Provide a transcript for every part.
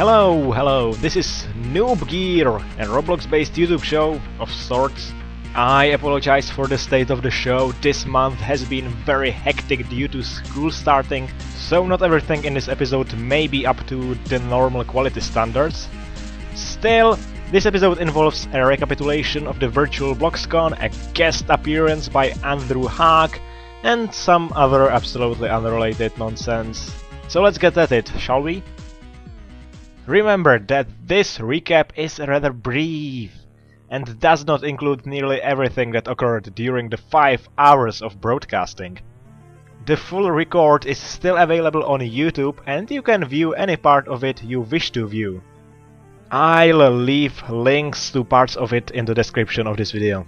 Hello, this is Noob Gear, a Roblox-based YouTube show of sorts. I apologize for the state of the show. This month has been very hectic due to school starting, so not everything in this episode may be up to the normal quality standards. Still, this episode involves a recapitulation of the virtual BloxCon, a guest appearance by Andrew Haag, and some other absolutely unrelated nonsense. So let's get at it, shall we? Remember that this recap is rather brief and does not include nearly everything that occurred during the 5 hours of broadcasting. The full record is still available on YouTube and you can view any part of it you wish to view. I'll leave links to parts of it in the description of this video.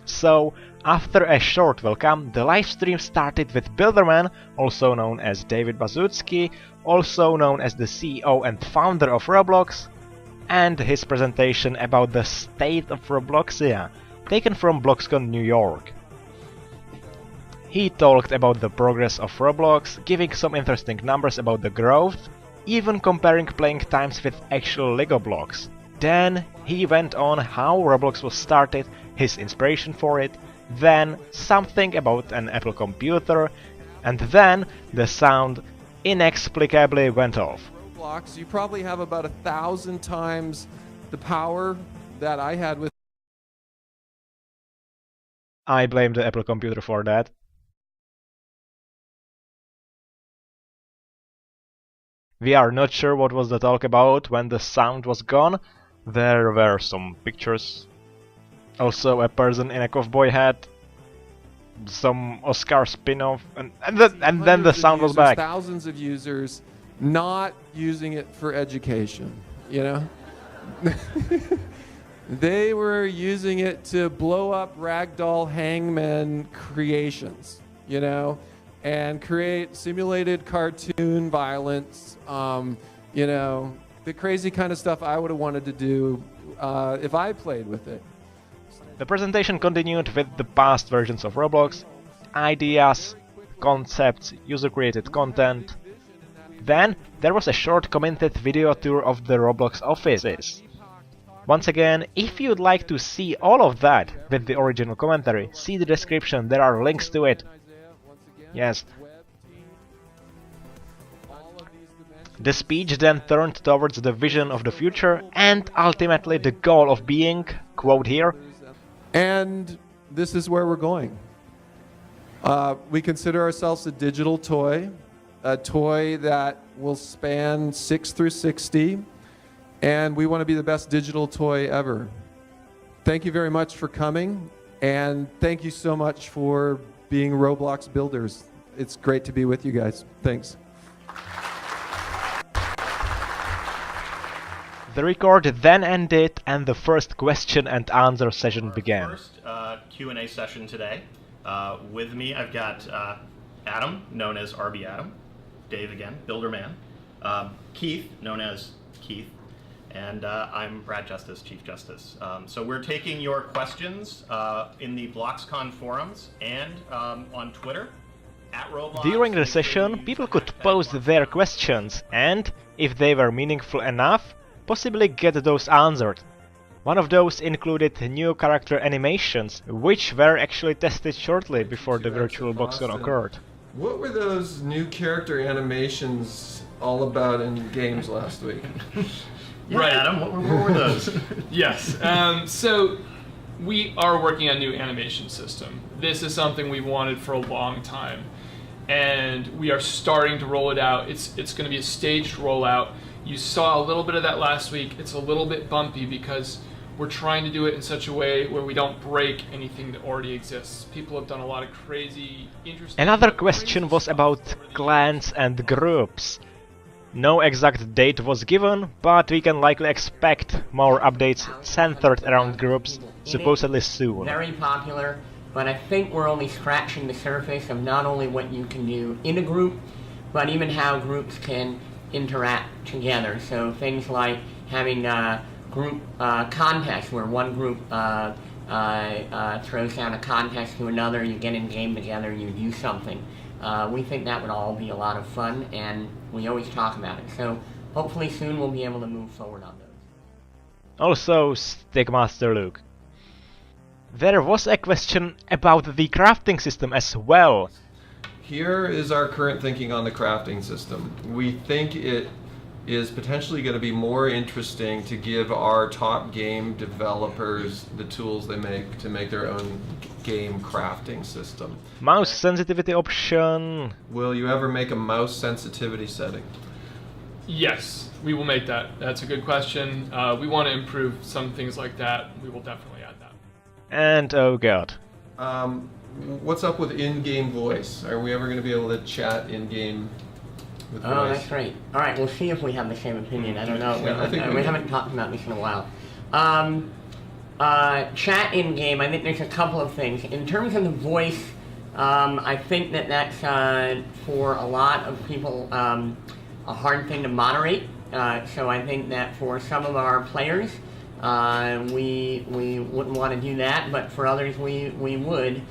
So, after a short welcome, the livestream started with Builderman, also known as David Bazutsky, also known as the CEO and founder of Roblox, and his presentation about the state of Robloxia, taken from BloxCon New York. He talked about the progress of Roblox, giving some interesting numbers about the growth, even comparing playing times with actual Lego blocks. Then he went on how Roblox was started, his inspiration for it, then something about an Apple computer, and then the sound inexplicably went off. Roblox, you probably have about 1,000 times the power that I had with. I blame the Apple computer for that. We are not sure what was the talk about when the sound was gone. There were some pictures. Also a person in a cowboy hat. Some Oscar spin-off, and then the sound was back. Thousands of users not using it for education, you know? They were using it to blow up ragdoll hangman creations, you know? And create simulated cartoon violence, you know, the crazy kind of stuff I would have wanted to do if I played with it. The presentation continued with the past versions of Roblox, ideas, concepts, user-created content. Then there was a short commented video tour of the Roblox offices. Once again, if you'd like to see all of that with the original commentary, see the description, there are links to it. Yes. The speech then turned towards the vision of the future and ultimately the goal of being, quote here, and this is where we're going. We consider ourselves a digital toy, a toy that will span 6 through 60, and we want to be the best digital toy ever. Thank you very much for coming, and thank you so much for being Roblox builders. It's great to be with you guys. Thanks. The record then ended and the first question and answer session began. First Q&A session today. With me I've got Adam, known as RB Adam, Dave again, Builderman, Keith, known as Keith, and I'm Brad Justice, Chief Justice. So we're taking your questions in the BloxCon forums and on Twitter. At Roblox. During the session, people could post their questions and, if they were meaningful enough, possibly get those answered. One of those included new character animations, which were actually tested shortly before the virtual BloxCon occurred. What were those new character animations all about in games last week? Yeah, right, Adam, what were those? Yes, so we are working on a new animation system. This is something we wanted for a long time, and we are starting to roll it out. It's going to be a staged rollout. You saw a little bit of that last week. It's a little bit bumpy because we're trying to do it in such a way where we don't break anything that already exists. People have done a lot of crazy, interesting... Another question was about clans and groups. No exact date was given, but we can likely expect more updates centered around groups supposedly soon. Very popular, but I think we're only scratching the surface of not only what you can do in a group, but even how groups can interact together. So things like having group contests where one group throws down a contest to another, you get in game together, you do something. We think that would all be a lot of fun, and we always talk about it. So hopefully soon we'll be able to move forward on those. Also, Stickmaster Luke. There was a question about the crafting system as well. Here is our current thinking on the crafting system. We think it is potentially going to be more interesting to give our top game developers the tools they make to make their own game crafting system. Mouse sensitivity option. Will you ever make a mouse sensitivity setting? Yes, we will make that. That's a good question. We want to improve some things like that. We will definitely add that. And oh god. What's up with in-game voice? Are we ever going to be able to chat in-game with voice? Oh, that's great. All right, we'll see if we have the same opinion. I don't know. Yeah, I think we haven't talked about this in a while. Chat in-game, I think there's a couple of things. In terms of the voice, I think that that's, for a lot of people, a hard thing to moderate. So I think that for some of our players, we wouldn't want to do that, but for others we would.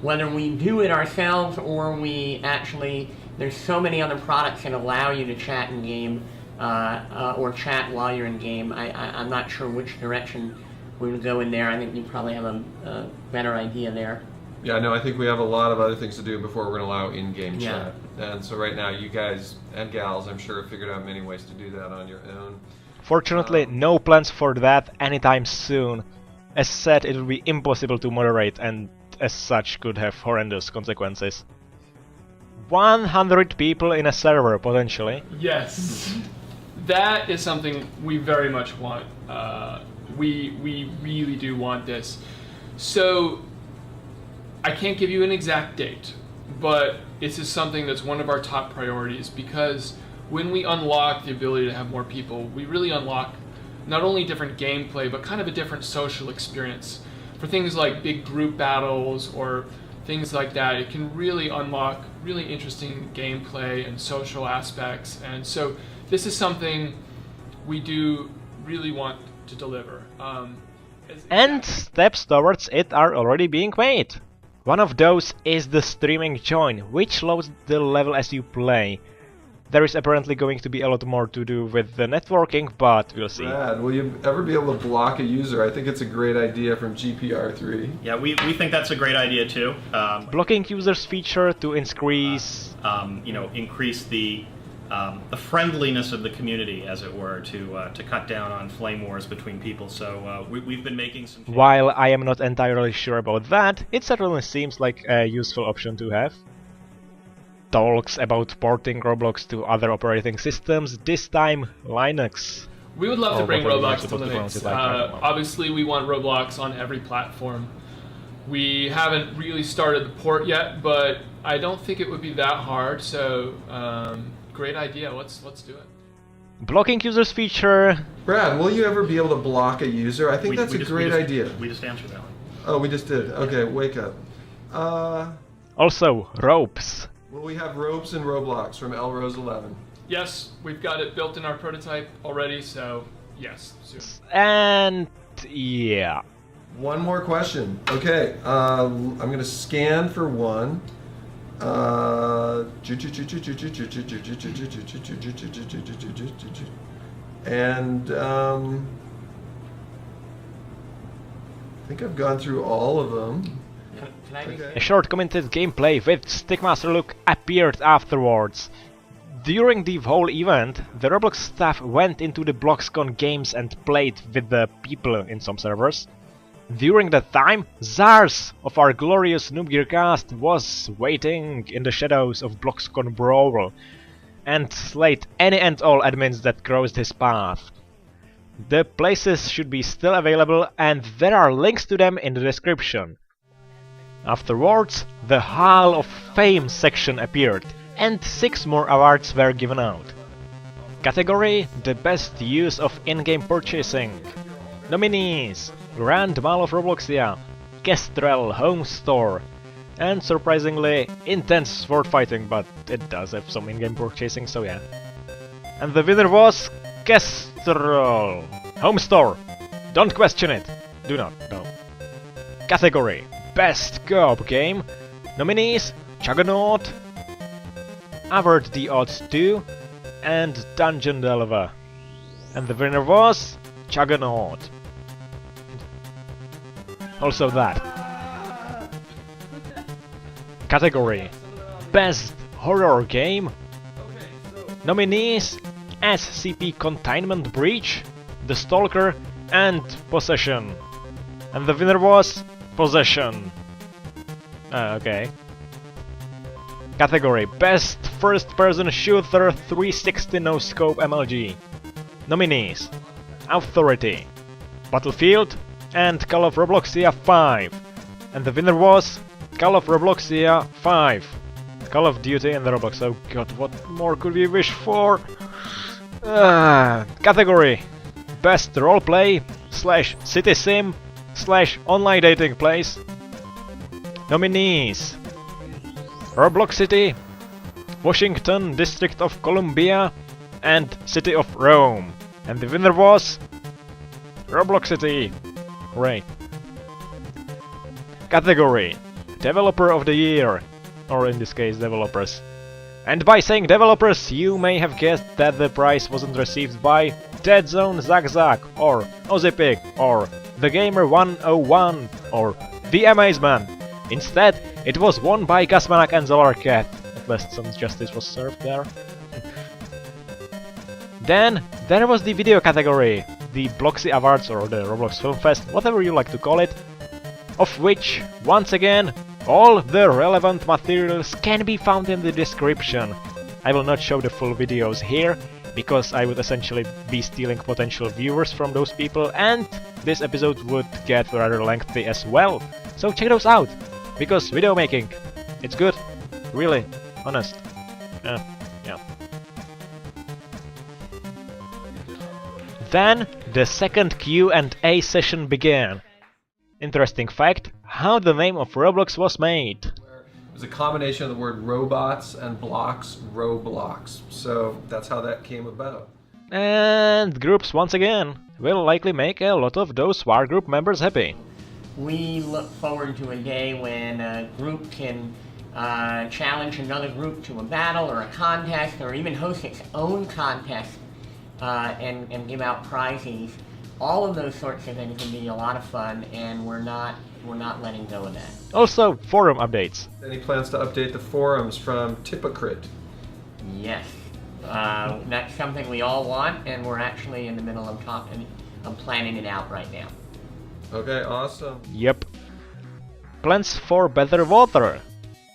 Whether we do it ourselves or we actually, there's so many other products that allow you to chat in game or chat while you're in game. I'm not sure which direction we would go in there. I think you probably have a better idea there. Yeah, no, I think we have a lot of other things to do before we're going to allow in-game chat. And so right now, you guys and gals, I'm sure, have figured out many ways to do that on your own. Fortunately, no plans for that anytime soon. As said, it will be impossible to moderate and as such could have horrendous consequences. 100 people in a server, potentially. Yes, that is something we very much want. We really do want this. So, I can't give you an exact date, but this is something that's one of our top priorities because when we unlock the ability to have more people, we really unlock not only different gameplay, but kind of a different social experience. For things like big group battles or things like that, it can really unlock really interesting gameplay and social aspects. And so this is something we do really want to deliver. And steps towards it are already being made. One of those is the streaming join, which loads the level as you play. There is apparently going to be a lot more to do with the networking, but we'll see. Brad, will you ever be able to block a user? I think it's a great idea from GPR3. Yeah, we think that's a great idea too. Blocking users feature to increase, increase the friendliness of the community, as it were, to cut down on flame wars between people. So we've been making some changes. While I am not entirely sure about that, it certainly seems like a useful option to have. Talks about porting Roblox to other operating systems, this time Linux. We would love to bring whatever Roblox you're to supposed to pronounce Linux. it like, I don't know. Obviously, we want Roblox on every platform. We haven't really started the port yet, but I don't think it would be that hard. So, great idea. Let's do it. Blocking users feature. Brad, will you ever be able to block a user? I think that's a great idea. We just answered that one. Oh, we just did. Okay, wake up. Also, ropes. Will we have ropes in Roblox from Elrose 11? Yes, we've got it built in our prototype already, so yes, soon. And yeah. One more question. Okay, I'm gonna scan for one. And I think I've gone through all of them. Can I A short commented gameplay with Stickmaster Luke appeared afterwards. During the whole event, the Roblox staff went into the BloxCon games and played with the people in some servers. During that time, Zars of our glorious Noob Gear cast was waiting in the shadows of BloxCon Brawl and slayed any and all admins that crossed his path. The places should be still available and there are links to them in the description. Afterwards, the Hall of Fame section appeared, and 6 more awards were given out. Category: The Best Use of In-Game Purchasing. Nominees: Grand Mall of Robloxia, Kestrel Home Store, and surprisingly, Intense Sword Fighting, but it does have some in-game purchasing, so yeah. And the winner was Kestrel Home Store. Don't question it. Do not, no. Category: Best Co-op Game. Nominees: Juggernaut, Avert the Odds 2, and Dungeon Delver. And the winner was Juggernaut. Also that. Category: Best Horror Game. Nominees: SCP Containment Breach, The Stalker, and Possession. And the winner was Possession. Okay. Category: Best First-Person Shooter 360 No Scope MLG. Nominees: Authority, Battlefield, and Call of Robloxia 5. And the winner was Call of Robloxia 5. Call of Duty and the Roblox. Oh god, what more could we wish for? Category: Best Roleplay / City Sim / Online Dating Place. Nominees: Roblox City, Washington District of Columbia, and City of Rome. And the winner was Roblox City. Great. Category: Developer of the Year, or in this case developers. And by saying developers, you may have guessed that the prize wasn't received by Dead Zone Zag Zag, or Ozipig, or The Gamer 101, or The Amazeman. Instead, it was won by Gasmanak and Zolarcat. At least some justice was served there. Then there was the video category, the Bloxy Awards or the Roblox Film Fest, whatever you like to call it, of which, once again, all the relevant materials can be found in the description. I will not show the full videos here, because I would essentially be stealing potential viewers from those people, and this episode would get rather lengthy as well. So check those out, because video making, it's good, really, honest. Yeah. Then the second Q&A session began. Interesting fact, how the name of Roblox was made. It was a combination of the word robots and blocks, Roblox. So that's how that came about. And groups once again will likely make a lot of those war group members happy. We look forward to a day when a group can challenge another group to a battle or a contest, or even host its own contest and give out prizes. All of those sorts of things can be a lot of fun, and we're not letting go of that. Also, forum updates. Any plans to update the forums from Typocrit? Yes, that's something we all want, and we're actually in the middle of planning it out right now. Okay, awesome. Yep. Plans for better water.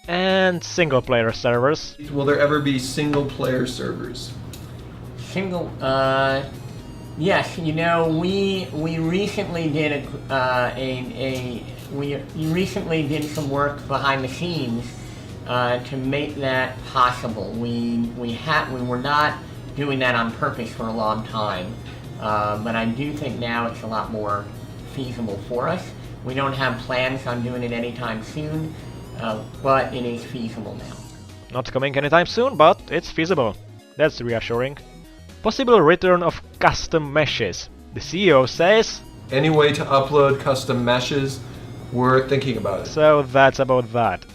And single player servers. Will there ever be single player servers? Yes, you know, we recently did we recently did some work behind the scenes to make that possible. We were not doing that on purpose for a long time, but I do think now it's a lot more feasible for us. We don't have plans on doing it anytime soon, but it is feasible now. Not coming anytime soon, but it's feasible. That's reassuring. Possible return of custom meshes. The CEO says... Any way to upload custom meshes, we're thinking about it. So that's about that.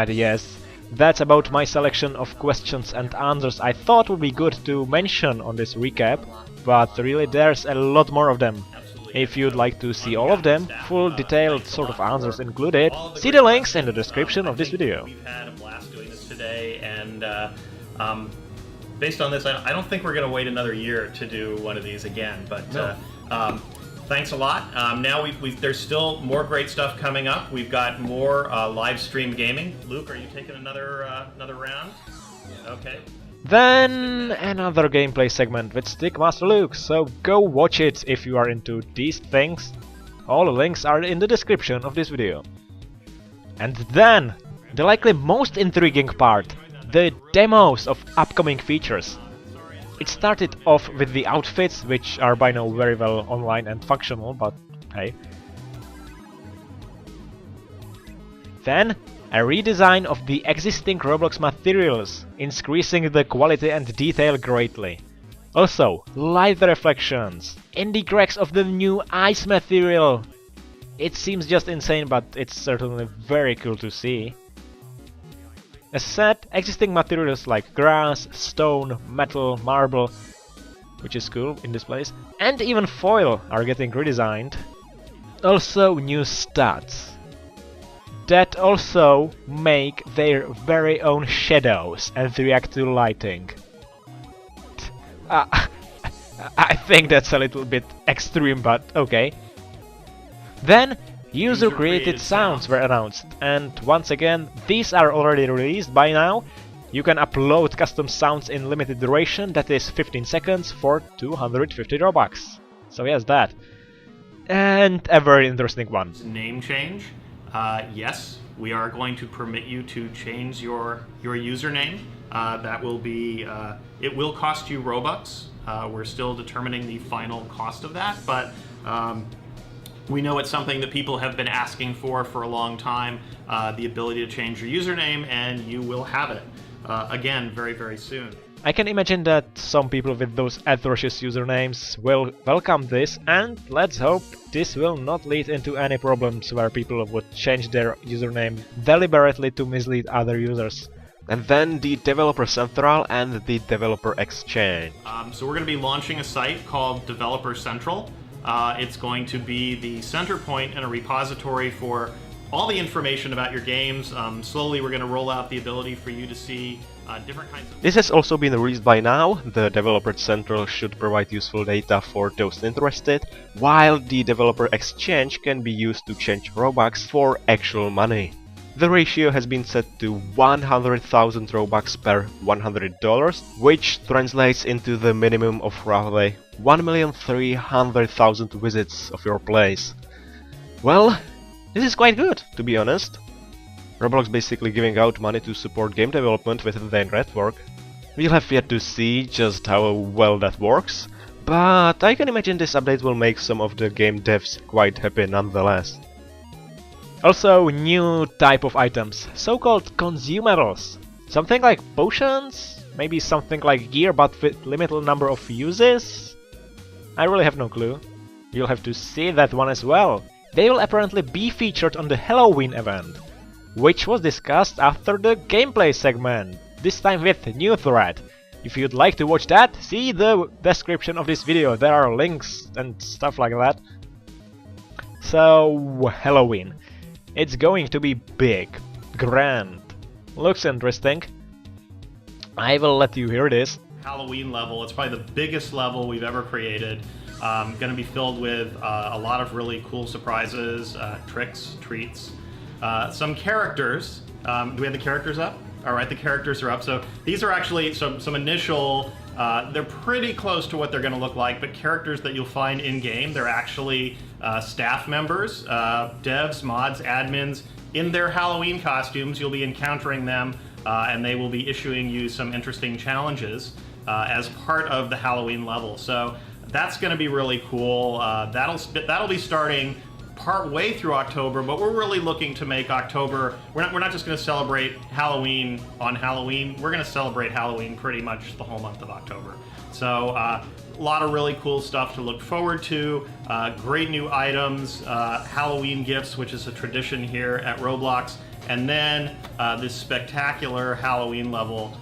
Yes, that's about my selection of questions and answers I thought would be good to mention on this recap, but really there's a lot more of them. If you'd like to see all of them, full detailed sort of answers included, see the links in the description of this video. We've had a blast doing this today, and based on this, I don't think we're going to wait another year to do one of these again, but thanks a lot. Now there's still more great stuff coming up. We've got more live stream gaming. Luke, are you taking another round? Yeah. Okay. Then another gameplay segment with Stickmaster Luke, so go watch it if you are into these things. All the links are in the description of this video. And then, the likely most intriguing part, the demos of upcoming features. It started off with the outfits, which are by now very well online and functional, but hey. Then, a redesign of the existing Roblox materials, increasing the quality and detail greatly. Also, light reflections, and the cracks of the new ice material. It seems just insane, but it's certainly very cool to see. As said, existing materials like grass, stone, metal, marble, which is cool in this place, and even foil are getting redesigned. Also new stats that also make their very own shadows and react to lighting. I think that's a little bit extreme, but okay. Then, user-created sounds were announced, and once again, these are already released by now. You can upload custom sounds in limited duration, that is 15 seconds for 250 Robux. So yes, that. And a very interesting one. Name change. Yes, we are going to permit you to change your username. That will be, it will cost you Robux. We're still determining the final cost of that, but we know it's something that people have been asking for a long time, the ability to change your username, and you will have it, again, very, very soon. I can imagine that some people with those atrocious usernames will welcome this, and let's hope this will not lead into any problems where people would change their username deliberately to mislead other users. And then the Developer Central and the Developer Exchange. So we're going to be launching a site called Developer Central. It's going to be the center point and a repository for all the information about your games. Slowly we're going to roll out the ability for you to see different kinds of... This has also been released by now. The Developer Central should provide useful data for those interested, while the Developer Exchange can be used to change Robux for actual money. The ratio has been set to 100,000 Robux per $100, which translates into the minimum of roughly 1,300,000 visits of your place. Well, this is quite good, to be honest. Roblox basically giving out money to support game development within their network. We'll have yet to see just how well that works, but I can imagine this update will make some of the game devs quite happy nonetheless. Also, new type of items, so-called consumables. Something like potions? Maybe something like gear but with limited number of uses? I really have no clue. You'll have to see that one as well. They will apparently be featured on the Halloween event, which was discussed after the gameplay segment, this time with new thread. If you'd like to watch that, see the description of this video, there are links and stuff like that. So, Halloween. It's going to be big, grand, looks interesting. I will let you hear this. Halloween level, it's probably the biggest level we've ever created. Going to be filled with a lot of really cool surprises, tricks, treats, some characters. Do we have the characters up? Alright, the characters are up. So these are actually some initial, they're pretty close to what they're going to look like, but characters that you'll find in-game. They're actually staff members, devs, mods, admins. In their Halloween costumes, you'll be encountering them, and they will be issuing you some interesting challenges as part of the Halloween level. So that's going to be really cool. That'll be starting part way through October, but we're really looking to make October, we're not just going to celebrate Halloween on Halloween, we're going to celebrate Halloween pretty much the whole month of October. So a lot of really cool stuff to look forward to, great new items, Halloween gifts, which is a tradition here at Roblox, and then this spectacular Halloween level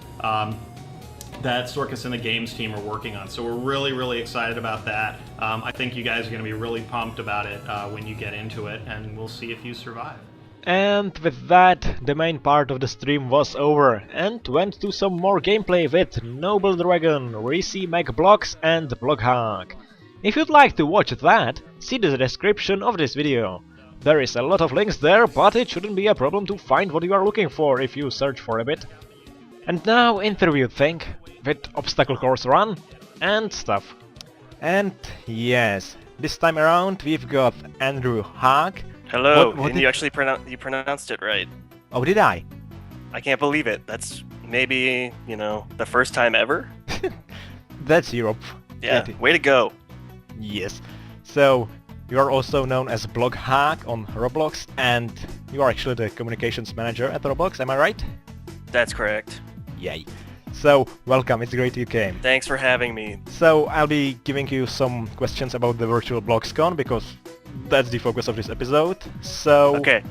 that Sorkus and the games team are working on. So we're really, really excited about that. I think you guys are going to be really pumped about it when you get into it, and we'll see if you survive. And with that, the main part of the stream was over, and went to some more gameplay with Noble Dragon, Reese McBlocks and Blockhack. If you'd like to watch that, see the description of this video. There is a lot of links there, but it shouldn't be a problem to find what you are looking for if you search for a bit. And now interview thing, with obstacle course run and stuff. And yes, this time around we've got Andrew Haag. Hello, and you actually pronounced it right. Oh, did I? I can't believe it. That's maybe, the first time ever? That's Europe. Yeah, way to go. Yes. So, you are also known as Blockhack on Roblox, and you are actually the communications manager at Roblox, am I right? That's correct. Yay. So, welcome, it's great you came. Thanks for having me. So, I'll be giving you some questions about the virtual BloxCon, because that's the focus of this episode. So, okay.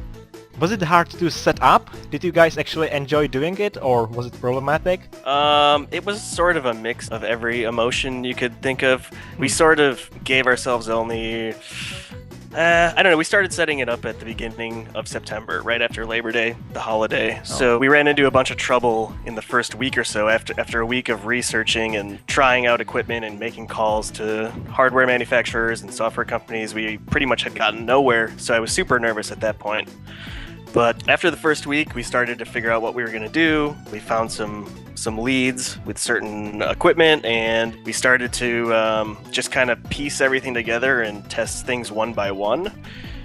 Was it hard to set up? Did you guys actually enjoy doing it, or was it problematic? It was sort of a mix of every emotion you could think of. We sort of gave ourselves only... I don't know, we started setting it up at the beginning of September, right after Labor Day, the holiday. So we ran into a bunch of trouble in the first week or so after a week of researching and trying out equipment and making calls to hardware manufacturers and software companies. We pretty much had gotten nowhere, so I was super nervous at that point. But after the first week, we started to figure out what we were going to do. We found some leads with certain equipment, and we started to just kind of piece everything together and test things one by one.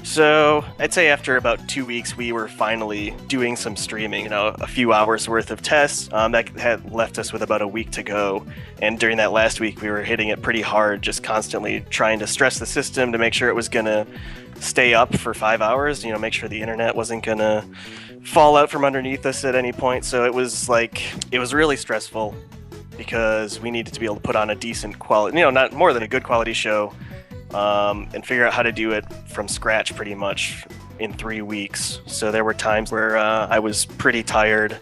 So I'd say after about 2 weeks, we were finally doing some streaming, a few hours worth of tests. That had left us with about a week to go. And during that last week, we were hitting it pretty hard, just constantly trying to stress the system to make sure it was going to stay up for 5 hours, make sure the internet wasn't going to fall out from underneath us at any point. So it was really stressful because we needed to be able to put on a decent quality, not more than a good quality show, and figure out how to do it from scratch pretty much in 3 weeks. So there were times where I was pretty tired,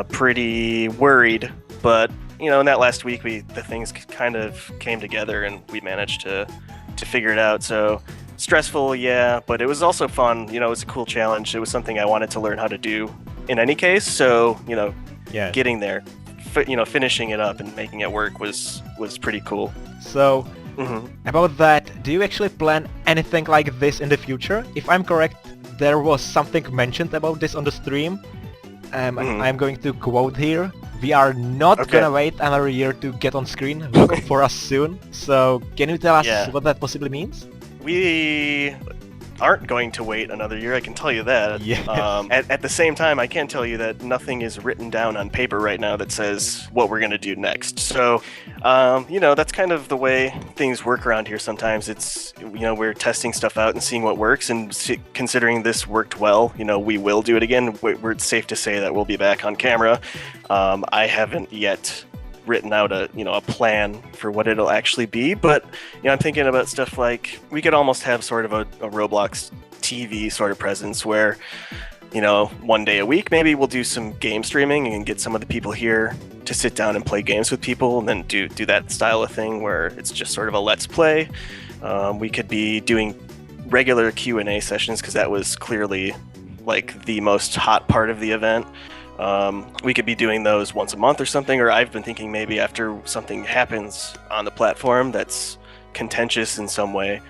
pretty worried, but in that last week, the things kind of came together and we managed to figure it out. So stressful, yeah, but it was also fun. It was a cool challenge. It was something I wanted to learn how to do in any case. So, getting there, finishing it up and making it work was pretty cool. So, about that, do you actually plan anything like this in the future? If I'm correct, there was something mentioned about this on the stream. I'm going to quote here. We are not gonna wait another year to get on screen. Look for us soon. So, can you tell us what that possibly means? We aren't going to wait another year, I can tell you that. Yeah. At the same time, I can tell you that nothing is written down on paper right now that says what we're going to do next. So, that's kind of the way things work around here sometimes. It's, we're testing stuff out and seeing what works, and considering this worked well, we will do it again. It's safe to say that we'll be back on camera. I haven't yet written out a plan for what it'll actually be, but I'm thinking about stuff like we could almost have sort of a Roblox TV sort of presence where one day a week maybe we'll do some game streaming and get some of the people here to sit down and play games with people, and then do that style of thing where it's just sort of a let's play. We could be doing regular Q&A sessions because that was clearly like the most hot part of the event. We could be doing those once a month or something, or I've been thinking maybe after something happens on the platform that's contentious in some way,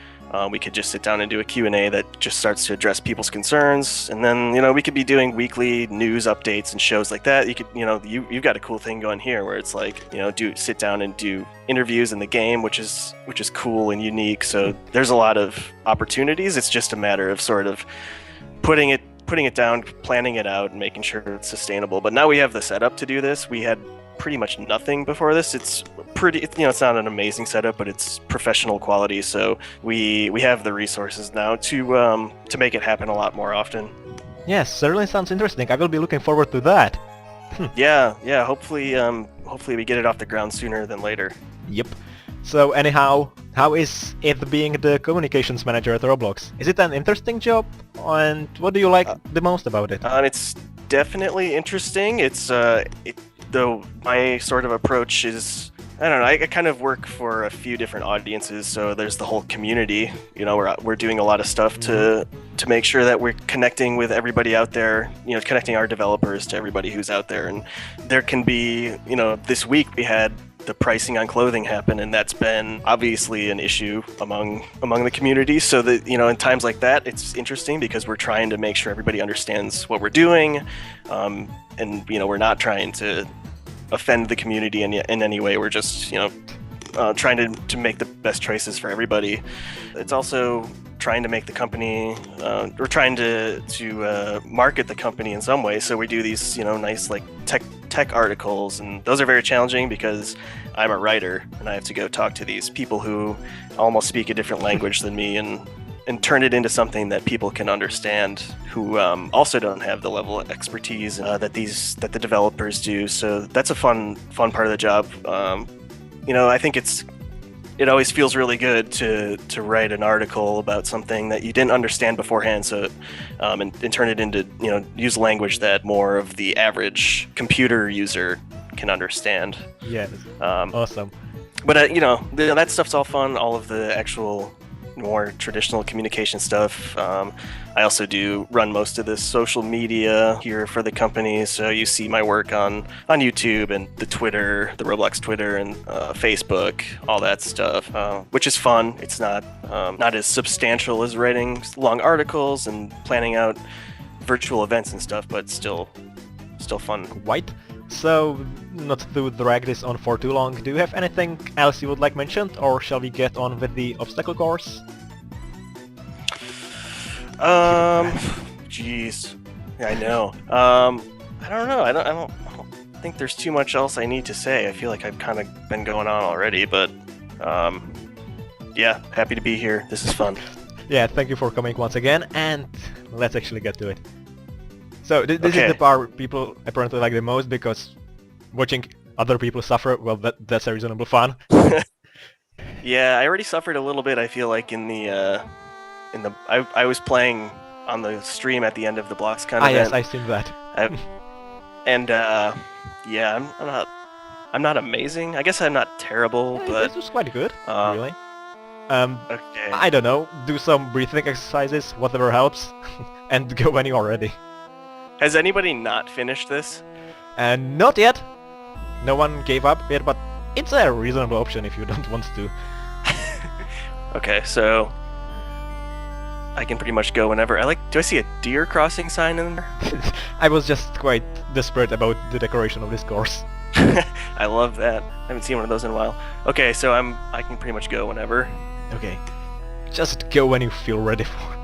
we could just sit down and do a Q&A that just starts to address people's concerns, and then we could be doing weekly news updates and shows like that. You could you've got a cool thing going here where it's like sit down and do interviews in the game, which is cool and unique. So there's a lot of opportunities. It's just a matter of sort of putting it down, planning it out, and making sure it's sustainable. But now we have the setup to do this. We had pretty much nothing before this. It's not an amazing setup, but it's professional quality. So we have the resources now to make it happen a lot more often. Yes, certainly sounds interesting. I will be looking forward to that. Yeah. Hopefully we get it off the ground sooner than later. Yep. So anyhow, how is it being the communications manager at Roblox? Is it an interesting job? And what do you like the most about it? It's definitely interesting. Though my sort of approach is, I don't know, I kind of work for a few different audiences. So there's the whole community. We're doing a lot of stuff to make sure that we're connecting with everybody out there, connecting our developers to everybody who's out there. And there can be, this week we had the pricing on clothing happen, and that's been obviously an issue among the community. So that in times like that, it's interesting because we're trying to make sure everybody understands what we're doing, and we're not trying to offend the community in any way. We're just trying to make the best choices for everybody. It's also trying to make the company, we're trying to market the company in some way. So we do these nice like tech articles, and those are very challenging because I'm a writer and I have to go talk to these people who almost speak a different language than me and turn it into something that people can understand who also don't have the level of expertise that the developers do. So that's a fun part of the job. I think it's it always feels really good to write an article about something that you didn't understand beforehand, so and turn it into, use language that more of the average computer user can understand. Yeah, awesome. But that stuff's all fun. All of the actual more traditional communication stuff. I also do run most of the social media here for the company, so you see my work on YouTube and the Twitter, the Roblox Twitter, and Facebook, all that stuff, which is fun. It's not as substantial as writing long articles and planning out virtual events and stuff, but still fun. White. So, not to drag this on for too long, do you have anything else you would like mentioned, or shall we get on with the obstacle course? Jeez. Yeah, I know. I don't know. I don't think there's too much else I need to say. I feel like I've kind of been going on already, but yeah, happy to be here. This is fun. Yeah, thank you for coming once again, and let's actually get to it. So this Okay. is the part people apparently like the most, because watching other people suffer, well, that's a reasonable fun. Yeah, I already suffered a little bit. I feel like I was playing on the stream at the end of the BloxCon event. Yes, I've seen that. Yeah, I'm not amazing. I guess I'm not terrible, Yeah, but this was quite good, really. okay. I don't know, do some breathing exercises, whatever helps, and go when you're ready. Has anybody not finished this? And not yet. No one gave up yet, but it's a reasonable option if you don't want to. Okay, so I can pretty much go whenever. Do I see a deer crossing sign in there? I was just quite desperate about the decoration of this course. I love that. I haven't seen one of those in a while. Okay, so I can pretty much go whenever. Okay. Just go when you feel ready for it.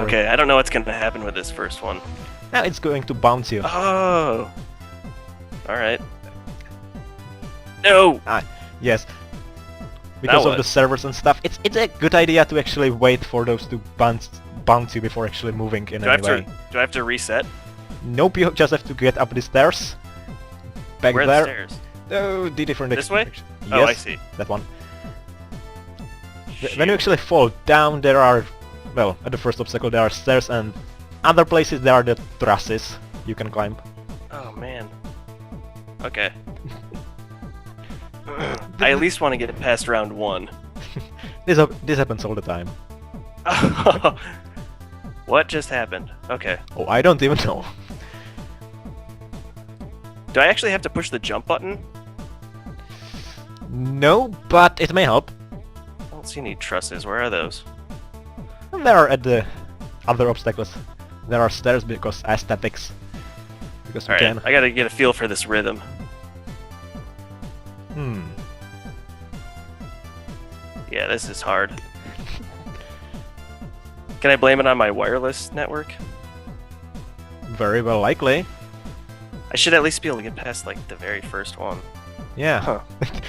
Okay, I don't know what's gonna happen with this first one. Now it's going to bounce you. Oh. All right. No. Yes. Because Now of the what? servers and stuff, it's a good idea to actually wait for those to bounce you before actually moving in Do I any way. have to reset? Nope, you just have to get up the stairs. Back Where are there. the stairs? Oh, the different This way? direction. Oh, I Yes, see. that one. When you actually fall down, there are, well, at the first obstacle there are stairs, and other places there are the trusses you can climb. Oh man. Okay. I at least want to get past round 1. This happens all the time. What just happened? Okay. Oh, I don't even know. Do I actually have to push the jump button? No, but it may help. I don't see any trusses. Where are those? And there are at the other obstacles. There are stairs because aesthetics. Because we Alright, can. I gotta get a feel for this rhythm. Yeah, this is hard. Can I blame it on my wireless network? Very well likely. I should at least be able to get past, like, the very first one. Yeah. Huh.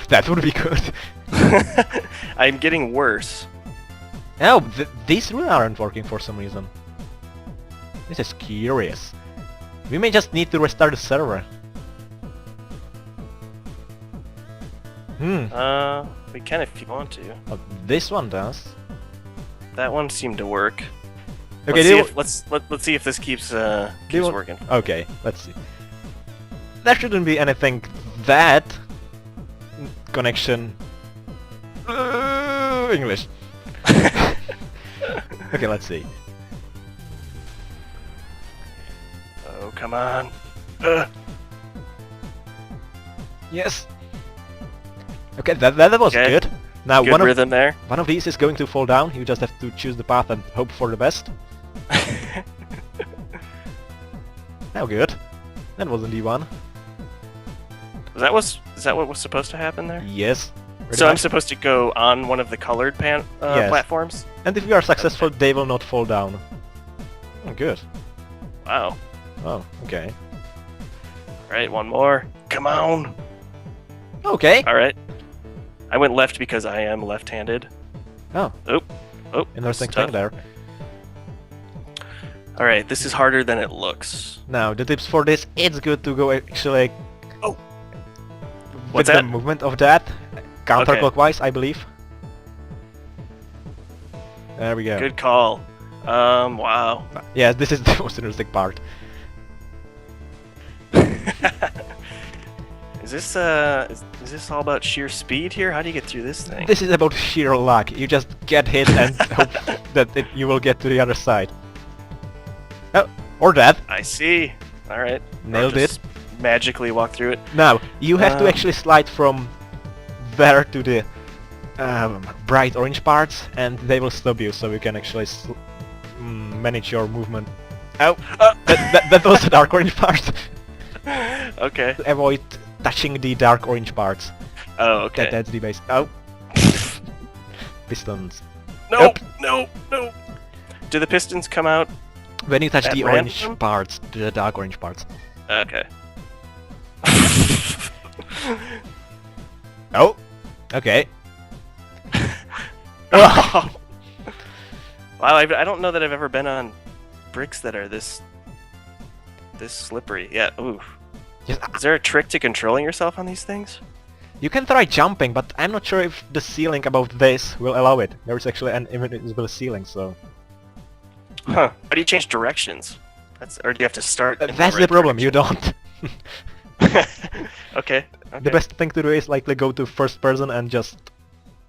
That would be good. I'm getting worse. No, these really aren't working for some reason. This is curious. We may just need to restart the server. We can if you want to. Oh, this one does. That one seemed to work. Okay, Let's see if this keeps you want- working. Okay, let's see. There shouldn't be anything that connection. English. Okay, let's see. Oh, come on. Yes. Okay, that was Okay. good. Now Good rhythm there. one of these is going to fall down. You just have to choose the path and hope for the best. Now good. That wasn't E1. Is that what was supposed to happen there? Yes. So I'm much. supposed to go on one of the colored Yes. platforms? And if you are successful, they will not fall down. Oh, good. Wow. Oh, okay. Alright, one more. Come on. Okay. Alright. I went left because I am left-handed. Oh, Oh, interesting that's thing tough. there. Alright, this is harder than it looks. Now, the tips for this, it's good to go Oh. with What's the that? movement of that, counterclockwise, I believe. There we go. Good call. Wow. Yeah, this is the most interesting part. Is this this all about sheer speed here? How do you get through this thing? This is about sheer luck. You just get hit and hope that you will get to the other side. Oh, or that. I see. All right. Nailed Or it. just magically walk through it. Now, you have to actually slide from there to the bright orange parts, and they will stop you, so you can actually manage your movement. Oh, that was the dark orange part. Okay. Avoid touching the dark orange parts. Oh, okay. That's the base. Oh. Pistons. No, Nope. no, no. Do the pistons come out? When you touch At the orange random? parts, the dark orange parts. Okay. Oh. Okay. Wow, I don't know that I've ever been on bricks that are this slippery. Yeah. Ooh. Yes, Is there a trick to controlling yourself on these things? you can try jumping, but I'm not sure if the ceiling above this will allow it. There is actually an invisible ceiling, so... Huh. How do you change directions? Or do you have to start? in That's right the problem, you direction? don't. Okay. The best thing to do is likely go to first person and just...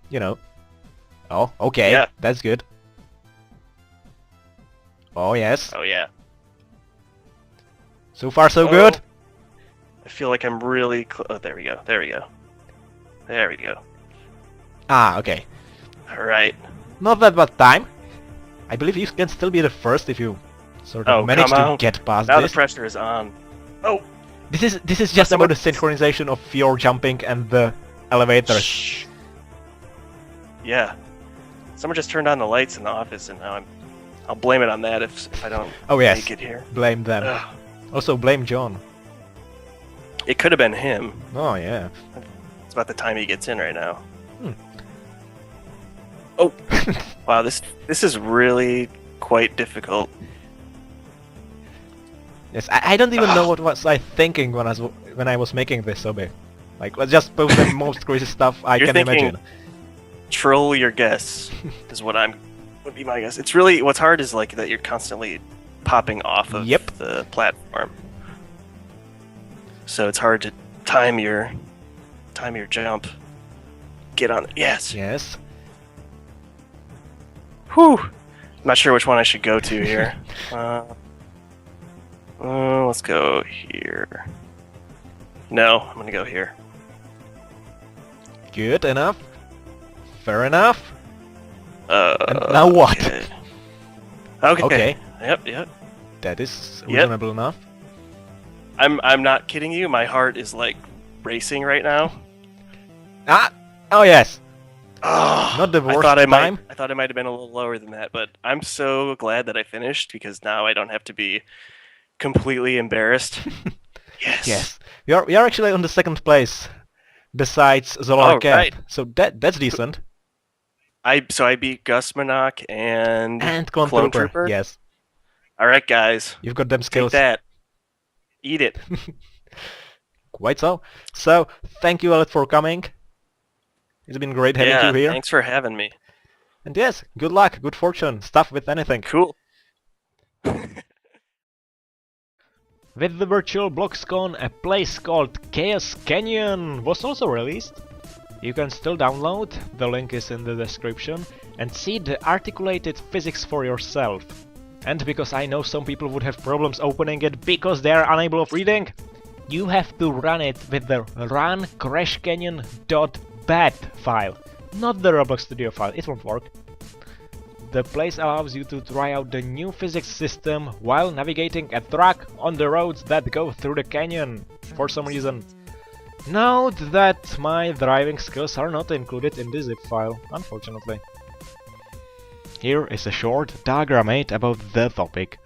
You know... Oh, okay, Yeah. that's good. Oh yes, Oh yeah. so far so Oh. good. I feel like I'm really oh, there we go. There we go. There we go. Ah, okay. All right. Not that bad time. I believe you can still be the first if you sort of Oh, manage come to on. get past Now this. the pressure is on. Oh. This is just about the synchronization of your jumping and the elevators. Shh. Yeah. Someone just turned on the lights in the office, and now I'll blame it on that if I don't Oh yes, make it here. blame them. Ugh. Also blame John. It could have been him. Oh yeah. It's about the time he gets in right now. Hmm. Oh. Wow, this is really quite difficult. Yes, I don't even know what was I thinking when I was making this obby. Like, let's just put the most crazy stuff I You're can thinking- imagine. Troll your guess is what would be my guess. It's really what's hard is like that you're constantly popping off of Yep. the platform. So it's hard to time your jump. Get on. Yes. Yes. Whew. I'm not sure which one I should go to here. Let's go here. No, I'm gonna go here. Good enough. Fair enough. And And now what? Okay. Okay. Yep. That is Yep. reasonable enough. I'm not kidding you. My heart is like racing right now. Ah! Oh yes! Oh, Not the I worst thought I time. might have been a little lower than that, but I'm so glad that I finished because now I don't have to be completely embarrassed. Yes. Yes. We are actually on the second place. Besides Zolar Oh, Cat. right. So that's decent. I beat Gus Monarch and And Clone Trooper. Yes. All right, guys. You've got them Take skills. that. Eat it. Quite so. So, thank you all for coming. It's been great having Yeah. you here. Thanks for having me. And yes, good luck, good fortune, stuff with anything. Cool. With the virtual BloxCon, a place called Chaos Canyon was also released. You can still download, the link is in the description, and see the articulated physics for yourself. And because I know some people would have problems opening it because they are unable of reading, you have to run it with the run crashcanyon.bat file, not the Roblox Studio file, it won't work. The place allows you to try out the new physics system while navigating a truck on the roads that go through the canyon, for some reason. Note that my driving skills are not included in the zip file, unfortunately. Here is a short diagram made about the topic.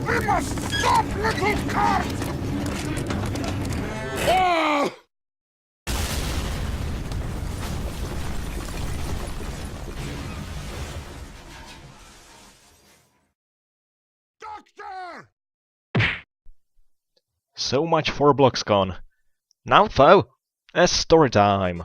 We must stop, little cart! Doctor! So much for BloxCon. Now though, a story time.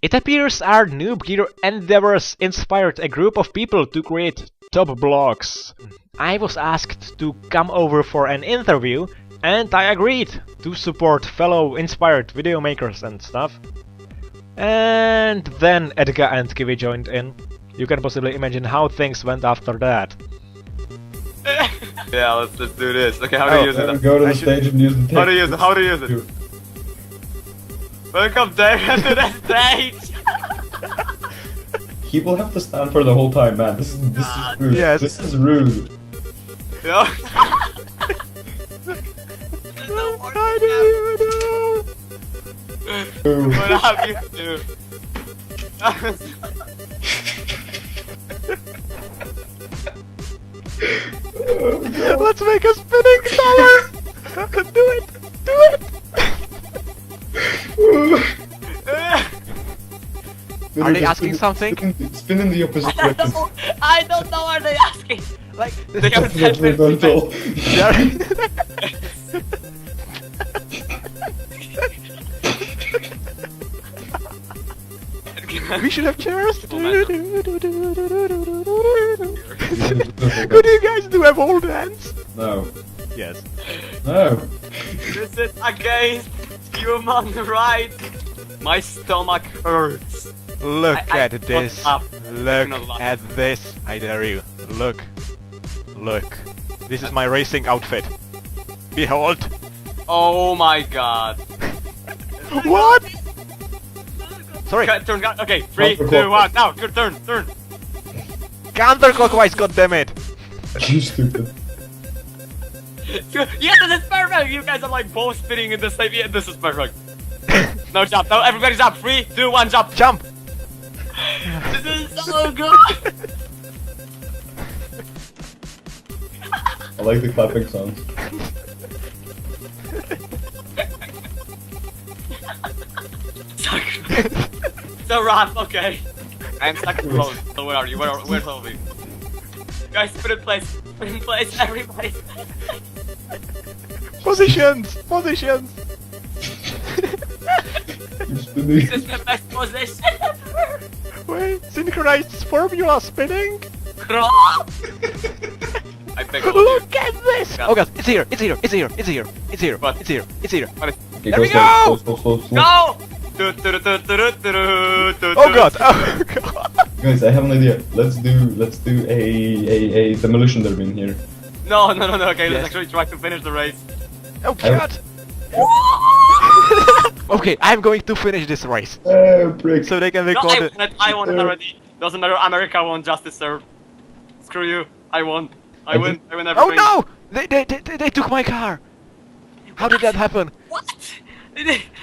It appears our Noob Gear endeavors inspired a group of people to create top blogs. I was asked to come over for an interview, and I agreed to support fellow inspired video makers and stuff. And then Edgar and Kiwi joined in. You can possibly imagine how things went after that. Yeah, let's do this. Okay, how do you use it? Go to the stage and use the How do you use it? How do you use it? Welcome, Dayren, to the stage! He will have to stand for the whole time, man. This is rude. Yes. This is rude. Yeah. How do you do? What have you do? Let's make a spinning tower! Do it! Do it! Are they asking something? Spin in the opposite direction. I don't know what they're asking. Like, they are Horizontal. We should have chairs! Could you guys do have all hands? No. Yes. No. This is against human rights. My stomach hurts. Look I at cannot this. laugh. Look cannot laugh. at this. I dare you. Look. Look. This is my racing outfit. Behold. Oh my god. What? Sorry. Okay, turn, okay, 3, 2, 1, now, good turn. Counterclockwise, goddammit! You stupid. Yeah, this is perfect! You guys are like both spinning in the same, yeah, this is perfect. Now jump, now everybody jump, 3, 2, 1, jump! Jump! This is so good! I like the clapping sounds. So Raph, okay. I'm stuck in road. So where are you? Where's all of you? Guys, put in place, everybody. Positions! Positions! You're spinning. This is the best position ever. Wait, synchronized formula spinning? I beg all of you. Look at this! Yeah. Oh god, it's here, it's here, it's here, it's here, it's here, What? it's here, it's here. What is... Okay, There we slow, go! slow. Go! Oh god, oh god. Guys, I have an idea. Let's do a demolition derby in here. No, okay, Yes. let's actually try to finish the race. Oh god. Okay, I'm going to finish this race. Oh, prick. So they can No, record it. I won it already. Doesn't matter, America won, justice served. Screw you, I won. I win Oh everything. no! They took my car! How did that happen? What?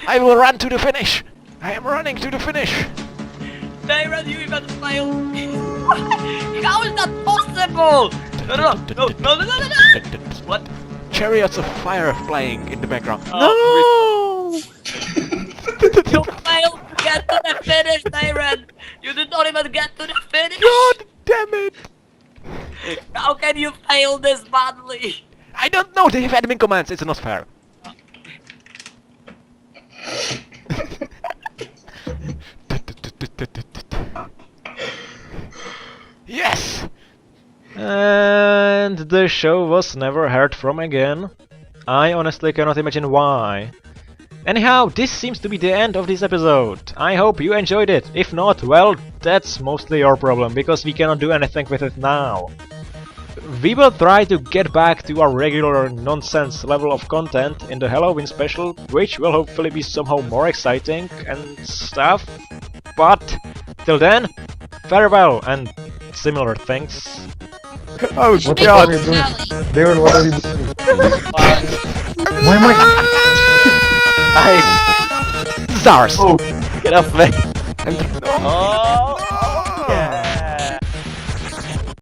I will run to the finish! I am running to the finish! Dayren, you even failed! How is that possible? No! What? Chariots of fire playing in the background. Oh, No! You failed to get to the finish, Dayren! You did not even get to the finish! God damn it! How can you fail this badly? I don't know, they have admin commands, it's not fair. Yes! And the show was never heard from again. I honestly cannot imagine why. Anyhow, this seems to be the end of this episode. I hope you enjoyed it. If not, well, that's mostly your problem, because we cannot do anything with it now. We will try to get back to our regular nonsense level of content in the Halloween special, which will hopefully be somehow more exciting and stuff. But till then, farewell and similar things. Oh god! Dayren, what are you doing? Why am I? Zars! Oh. Get off me! Oh!